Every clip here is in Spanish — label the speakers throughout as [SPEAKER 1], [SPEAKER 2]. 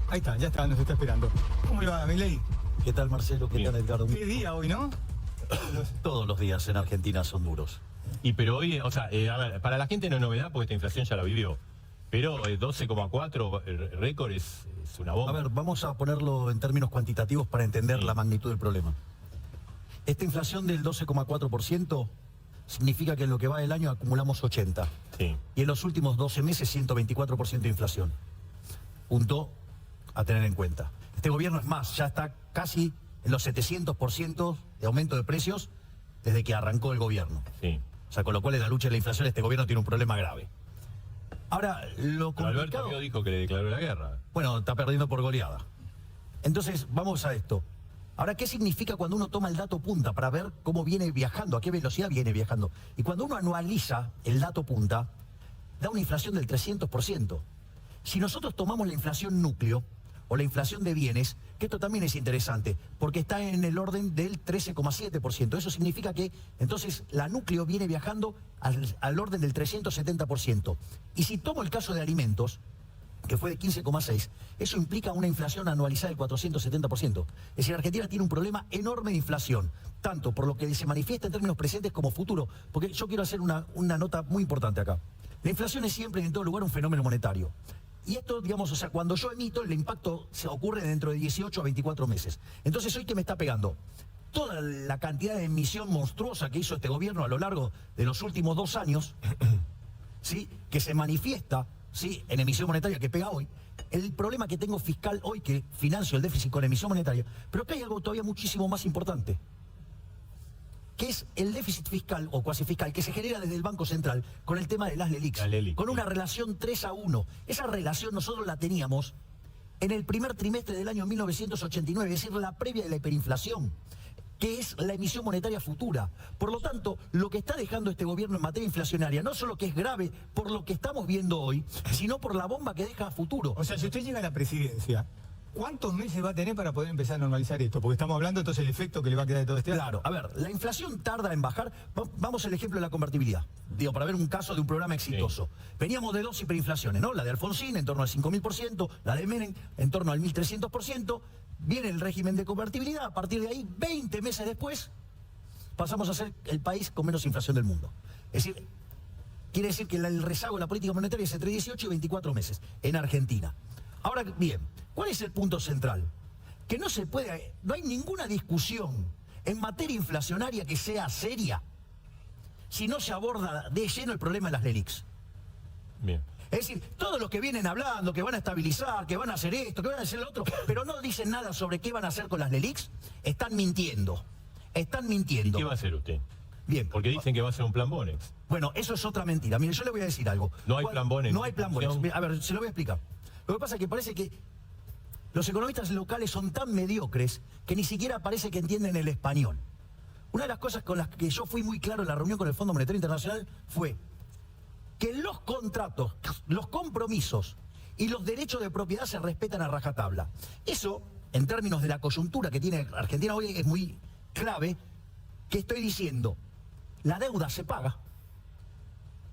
[SPEAKER 1] Ahí está, ya está, nos está esperando. ¿Cómo le va, Milei?
[SPEAKER 2] ¿Qué tal, Marcelo? ¿Qué tal, Edgardo?
[SPEAKER 1] Qué día hoy, ¿no?
[SPEAKER 2] Todos los días en Argentina son duros.
[SPEAKER 3] Pero hoy, o sea, a ver, para la gente no es novedad porque esta inflación ya la vivió. Pero 12,4, el récord es una bomba.
[SPEAKER 2] A ver, vamos a ponerlo en términos cuantitativos para entender la magnitud del problema. Esta inflación del 12,4% significa que en lo que va del año acumulamos 80.
[SPEAKER 3] Sí.
[SPEAKER 2] Y en los últimos 12 meses 124% de inflación. Punto a tener en cuenta. Este gobierno es más, ya está casi en los 700% de aumento de precios desde que arrancó el gobierno.
[SPEAKER 3] Sí.
[SPEAKER 2] O sea, con lo cual en la lucha de la inflación este gobierno tiene un problema grave. Ahora, lo
[SPEAKER 3] Pero Alberto
[SPEAKER 2] complicado...
[SPEAKER 3] Río dijo que le declaró la guerra.
[SPEAKER 2] Bueno, está perdiendo por goleada. Entonces, vamos a esto. Ahora, ¿qué significa cuando uno toma el dato punta para ver cómo viene viajando, a qué velocidad viene viajando? Y cuando uno anualiza el dato punta, da una inflación del 300%. Si nosotros tomamos la inflación núcleo, o la inflación de bienes, que esto también es interesante, porque está en el orden del 13,7%. Eso significa que entonces la núcleo viene viajando al orden del 370%. Y si tomo el caso de alimentos, que fue de 15,6, eso implica una inflación anualizada del 470%. Es decir, Argentina tiene un problema enorme de inflación, tanto por lo que se manifiesta en términos presentes como futuro. Porque yo quiero hacer una nota muy importante acá. La inflación es siempre y en todo lugar un fenómeno monetario. Y esto, digamos, o sea, cuando yo emito, el impacto se ocurre dentro de 18 a 24 meses. Entonces, ¿hoy qué me está pegando? Toda la cantidad de emisión monstruosa que hizo este gobierno a lo largo de los últimos 2 años, ¿sí?, que se manifiesta, ¿sí?, en emisión monetaria que pega hoy. El problema que tengo fiscal hoy, que financio el déficit con emisión monetaria, pero que hay algo todavía muchísimo más importante, que es el déficit fiscal o cuasi fiscal que se genera desde el Banco Central con el tema de las LELIQs, con una relación 3-1. Esa relación nosotros la teníamos en el primer trimestre del año 1989, es decir, la previa de la hiperinflación, que es la emisión monetaria futura. Por lo tanto, lo que está dejando este gobierno en materia inflacionaria, no solo que es grave por lo que estamos viendo hoy, sino por la bomba que deja a futuro.
[SPEAKER 1] O sea, si usted llega a la presidencia, ¿cuántos meses va a tener para poder empezar a normalizar esto? Porque estamos hablando entonces del efecto que le va a quedar de todo este año.
[SPEAKER 2] Claro, a ver, la inflación tarda en bajar. Vamos al ejemplo de la convertibilidad. Digo, para ver un caso de un programa exitoso. Sí. Veníamos de 2 hiperinflaciones, ¿no? La de Alfonsín en torno al 5.000%, la de Menem en torno al 1.300%. Viene el régimen de convertibilidad. A partir de ahí, 20 meses después, pasamos a ser el país con menos inflación del mundo. Es decir, quiere decir que el rezago de la política monetaria es entre 18 y 24 meses en Argentina. Ahora bien, ¿cuál es el punto central? Que no hay ninguna discusión en materia inflacionaria que sea seria si no se aborda de lleno el problema de las LELIQs.
[SPEAKER 3] Bien.
[SPEAKER 2] Es decir, todos los que vienen hablando que van a estabilizar, que van a hacer esto, que van a hacer lo otro, pero no dicen nada sobre qué van a hacer con las LELIQs, están mintiendo. Están mintiendo.
[SPEAKER 3] ¿Y qué va a hacer usted?
[SPEAKER 2] Bien.
[SPEAKER 3] Porque dicen que va a ser un plan Bonex.
[SPEAKER 2] Bueno, eso es otra mentira. Mire, yo le voy a decir algo.
[SPEAKER 3] No hay plan Bonex.
[SPEAKER 2] No hay plan Bonex. A ver, se lo voy a explicar. Lo que pasa es que parece que los economistas locales son tan mediocres que ni siquiera parece que entienden el español. Una de las cosas con las que yo fui muy claro en la reunión con el Fondo Monetario Internacional fue que los contratos, los compromisos y los derechos de propiedad se respetan a rajatabla. Eso, en términos de la coyuntura que tiene Argentina hoy, es muy clave, que estoy diciendo, la deuda se paga.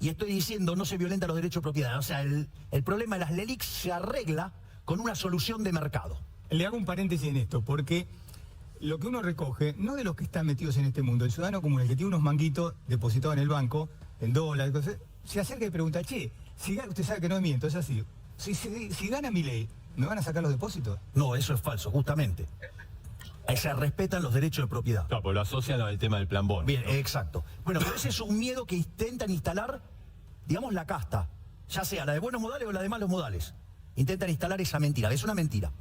[SPEAKER 2] Y estoy diciendo, no se violentan los derechos de propiedad. O sea, el problema de las LELIQs se arregla con una solución de mercado.
[SPEAKER 1] Le hago un paréntesis en esto, porque lo que uno recoge, no de los que están metidos en este mundo, el ciudadano común, el que tiene unos manguitos depositados en el banco, en dólares, se acerca y pregunta, che, usted sabe que no es miento, es así, si gana Milei, ¿me van a sacar los depósitos?
[SPEAKER 2] No, eso es falso, justamente. Se respetan los derechos de propiedad.
[SPEAKER 3] Claro, pues lo asocian al tema del plan Bonex.
[SPEAKER 2] Bien, ¿no? Exacto. Bueno, pero ese es un miedo que intentan instalar, digamos, la casta, ya sea la de buenos modales o la de malos modales. Intentan instalar esa mentira, es una mentira.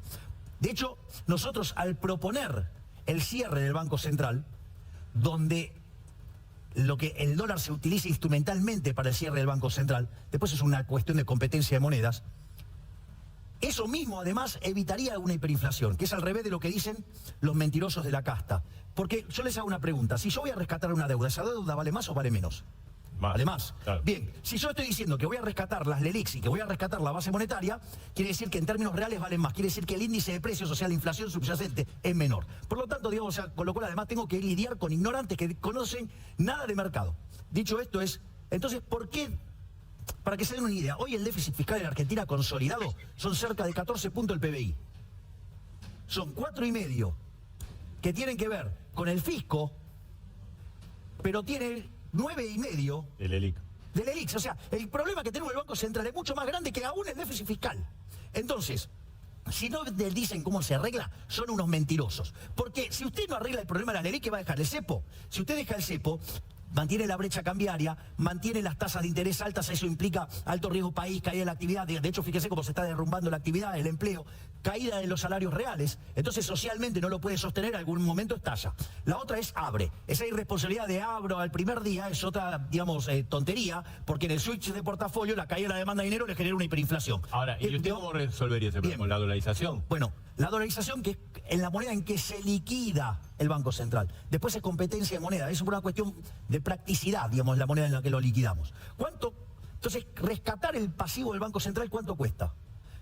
[SPEAKER 2] De hecho, nosotros al proponer el cierre del Banco Central, donde el dólar se utiliza instrumentalmente para el cierre del Banco Central, después es una cuestión de competencia de monedas, eso mismo además evitaría una hiperinflación, que es al revés de lo que dicen los mentirosos de la casta. Porque yo les hago una pregunta, si yo voy a rescatar una deuda, ¿esa deuda vale más o vale menos?
[SPEAKER 3] Más.
[SPEAKER 2] Vale más.
[SPEAKER 3] Claro.
[SPEAKER 2] Bien, si yo estoy diciendo que voy a rescatar las LELIQs y que voy a rescatar la base monetaria, quiere decir que en términos reales valen más. Quiere decir que el índice de precios, o sea, la inflación subyacente, es menor. Por lo tanto, digamos, o sea, con lo cual además tengo que lidiar con ignorantes que conocen nada de mercado. Dicho esto entonces, ¿por qué para que se den una idea, hoy el déficit fiscal en Argentina consolidado son cerca de 14 puntos del PBI. Son 4,5 que tienen que ver con el fisco, pero tiene 9,5
[SPEAKER 3] El ELIC.
[SPEAKER 2] del ELIX. O sea, el problema que tenemos en el Banco Central es mucho más grande que aún el déficit fiscal. Entonces, si no les dicen cómo se arregla, son unos mentirosos. Porque si usted no arregla el problema de la ELIX, ¿qué va a dejar? El cepo. Si usted deja el cepo, mantiene la brecha cambiaria, mantiene las tasas de interés altas, eso implica alto riesgo país, caída de la actividad. De hecho, fíjese cómo se está derrumbando la actividad, el empleo, caída de los salarios reales. Entonces, socialmente no lo puede sostener, en algún momento estalla. La otra es abre. Esa irresponsabilidad de abro al primer día es otra, digamos, tontería, porque en el switch de portafolio la caída de la demanda de dinero le genera una hiperinflación.
[SPEAKER 3] Ahora, ¿y usted cómo resolvería ese problema? ¿Con la dolarización?
[SPEAKER 2] Bueno, la dolarización, que es en la moneda en que se liquida el Banco Central. Después es competencia de moneda. Eso es una cuestión de practicidad, digamos, la moneda en la que lo liquidamos. ¿Cuánto? Entonces, rescatar el pasivo del Banco Central, ¿cuánto cuesta?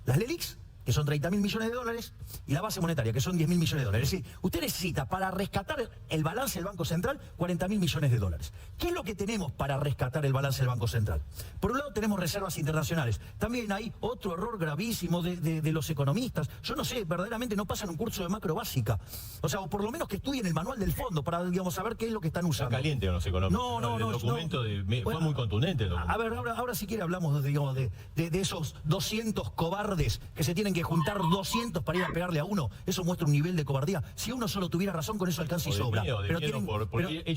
[SPEAKER 2] Las LELIX, que son 30.000 millones de dólares, y la base monetaria, que son 10.000 millones de dólares. Es decir, usted necesita para rescatar el balance del Banco Central 40.000 millones de dólares. ¿Qué es lo que tenemos para rescatar el balance del Banco Central? Por un lado tenemos reservas internacionales. También hay otro error gravísimo de los economistas. Yo no sé, verdaderamente no pasan un curso de macro básica. O sea, o por lo menos que estudien el manual del fondo para, digamos, saber qué es lo que están usando.
[SPEAKER 3] Está caliente con los económicos.
[SPEAKER 2] No.
[SPEAKER 3] El documento fue muy contundente. El documento.
[SPEAKER 2] A ver, ahora si quiere hablamos, digamos, de esos 200 cobardes que se tienen que juntar 200 para ir a pegarle a uno. Eso muestra un nivel de cobardía. Si uno solo tuviera razón, con eso alcanza y sobra.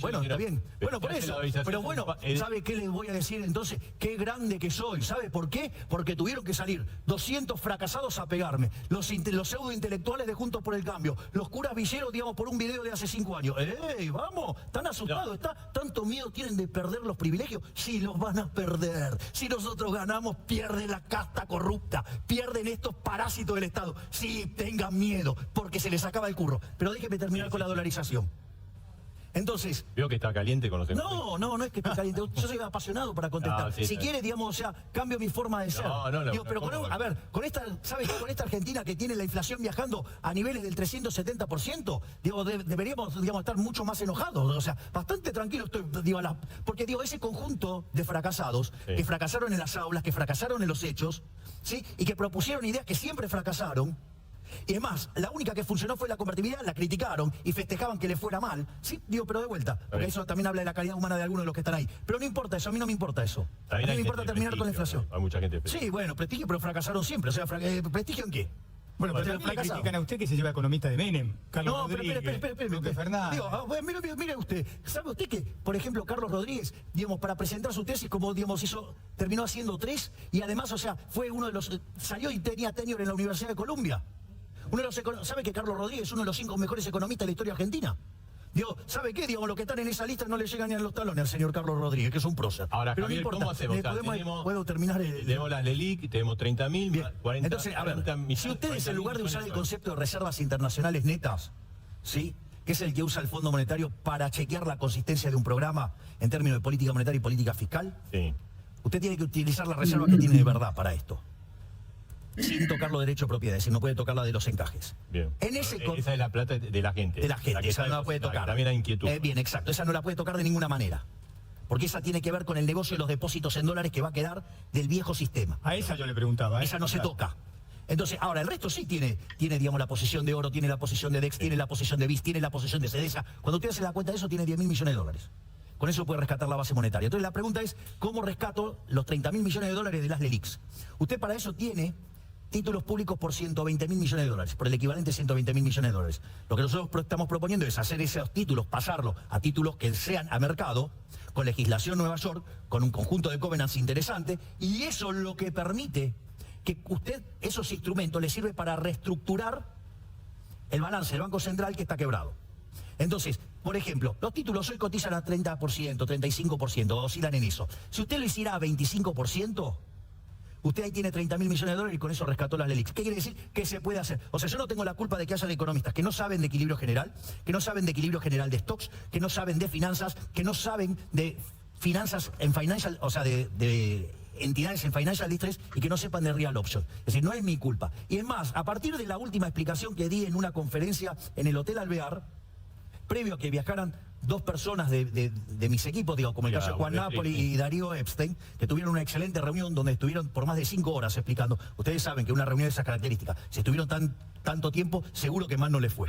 [SPEAKER 2] Bueno, está bien. Bueno, por eso. Pero bueno, ¿sabe qué les voy a decir entonces? Qué grande que soy. ¿Sabe por qué? Porque tuvieron que salir 200 fracasados a pegarme. Los pseudo intelectuales de Juntos por el Cambio. Los curas villeros, digamos, por un video de hace 5 años. ¡Ey, vamos! ¿Están asustados? ¿Tanto miedo tienen de perder los privilegios? Sí, los van a perder. Si nosotros ganamos, pierde la casta corrupta. Pierden estos parásitos del Estado. Sí, tengan miedo, porque se les acaba el curro. Pero déjeme terminar con la dolarización. Entonces...
[SPEAKER 3] Veo que está caliente con los económicos.
[SPEAKER 2] No es que esté caliente. Yo soy apasionado para contestar. Si quiere, digamos, o sea, cambio mi forma de ser. Pero con esta, ¿sabes? Con esta Argentina que tiene la inflación viajando a niveles del 370%, digo, deberíamos, digamos, estar mucho más enojados. O sea, bastante tranquilo estoy, digo, porque digo, ese conjunto de fracasados, que fracasaron en las aulas, que fracasaron en los hechos, ¿sí? Y que propusieron ideas que siempre fracasaron. Y es más, la única que funcionó fue la convertibilidad, la criticaron y festejaban que le fuera mal. Sí, digo, pero de vuelta, porque eso también habla de la calidad humana de algunos de los que están ahí. Pero no importa eso, a mí no me importa eso. A mí me importa terminar con la inflación.
[SPEAKER 3] Hay mucha gente.
[SPEAKER 2] Sí, bueno, prestigio, pero fracasaron siempre. O sea, ¿prestigio en qué?
[SPEAKER 1] Bueno, pero le critican a usted que se lleva economista de Menem, Carlos Rodríguez,
[SPEAKER 2] espere.
[SPEAKER 1] Fernández.
[SPEAKER 2] Digo, mire usted, ¿sabe usted que, por ejemplo, Carlos Rodríguez, digamos, para presentar su tesis, como, digamos, terminó haciendo 3, y además, o sea, fue uno de los, salió y tenía tenure en la Universidad de Columbia? ¿Sabe que Carlos Rodríguez es uno de los 5 mejores economistas de la historia argentina? Digo, ¿sabe qué? Digo, los que están en esa lista no le llegan ni a los talones al señor Carlos Rodríguez, que es un prócer.
[SPEAKER 3] Ahora,
[SPEAKER 2] pero
[SPEAKER 3] Javier,
[SPEAKER 2] no importa.
[SPEAKER 3] ¿cómo hacemos?
[SPEAKER 2] ¿Puedo terminar?
[SPEAKER 3] Tenemos las LELIC, tenemos 30.000, 40.
[SPEAKER 2] Entonces, a ver, si ustedes en lugar de usar el concepto de reservas internacionales netas, ¿sí?, que es el que usa el Fondo Monetario para chequear la consistencia de un programa en términos de política monetaria y política fiscal, usted tiene que utilizar la reserva que tiene de verdad para esto, sin tocar los derechos de propiedad, es decir, no puede tocar la de los encajes.
[SPEAKER 3] Bien. Esa es la plata de la gente.
[SPEAKER 2] De la gente, esa no la puede tocar.
[SPEAKER 3] También hay inquietud.
[SPEAKER 2] Bien, exacto, esa no la puede tocar de ninguna manera. Porque esa tiene que ver con el negocio de los depósitos en dólares que va a quedar del viejo sistema.
[SPEAKER 1] A esa yo le preguntaba.
[SPEAKER 2] Esa no se toca. Entonces, ahora, el resto sí tiene, digamos, la posición de oro, tiene la posición de DEX, tiene la posición de BIS, tiene la posición de CEDESA. Cuando usted se da cuenta de eso, tiene 10.000 millones de dólares. Con eso puede rescatar la base monetaria. Entonces, la pregunta es, ¿cómo rescato los 30.000 millones de dólares de las LELIX? Usted para eso tiene títulos públicos por 120.000 millones de dólares, por el equivalente a 120.000 millones de dólares. Lo que nosotros estamos proponiendo es hacer esos títulos, pasarlos a títulos que sean a mercado, con legislación Nueva York, con un conjunto de covenants interesante, y eso es lo que permite que usted, esos instrumentos, le sirve para reestructurar el balance del Banco Central que está quebrado. Entonces, por ejemplo, los títulos hoy cotizan a 30%, 35%, oscilan en eso. Si usted lo hiciera a 25%, usted ahí tiene 30.000 millones de dólares y con eso rescató las LELIX. ¿Qué quiere decir? ¿Qué se puede hacer? O sea, yo no tengo la culpa de que haya economistas que no saben de equilibrio general, que no saben de equilibrio general de stocks, que no saben de finanzas, que no saben de finanzas en financial, o sea, de entidades en financial distress y que no sepan de real option. Es decir, no es mi culpa. Y es más, a partir de la última explicación que di en una conferencia en el Hotel Alvear, previo a que viajaran dos personas de mis equipos, digo, como el
[SPEAKER 3] Ya,
[SPEAKER 2] caso de Juan
[SPEAKER 3] bueno,
[SPEAKER 2] Napoli
[SPEAKER 3] sí.
[SPEAKER 2] y Darío Epstein, que tuvieron una excelente reunión donde estuvieron por más de 5 horas explicando. Ustedes saben que una reunión de esas características, si estuvieron tanto tiempo, seguro que más no les fue.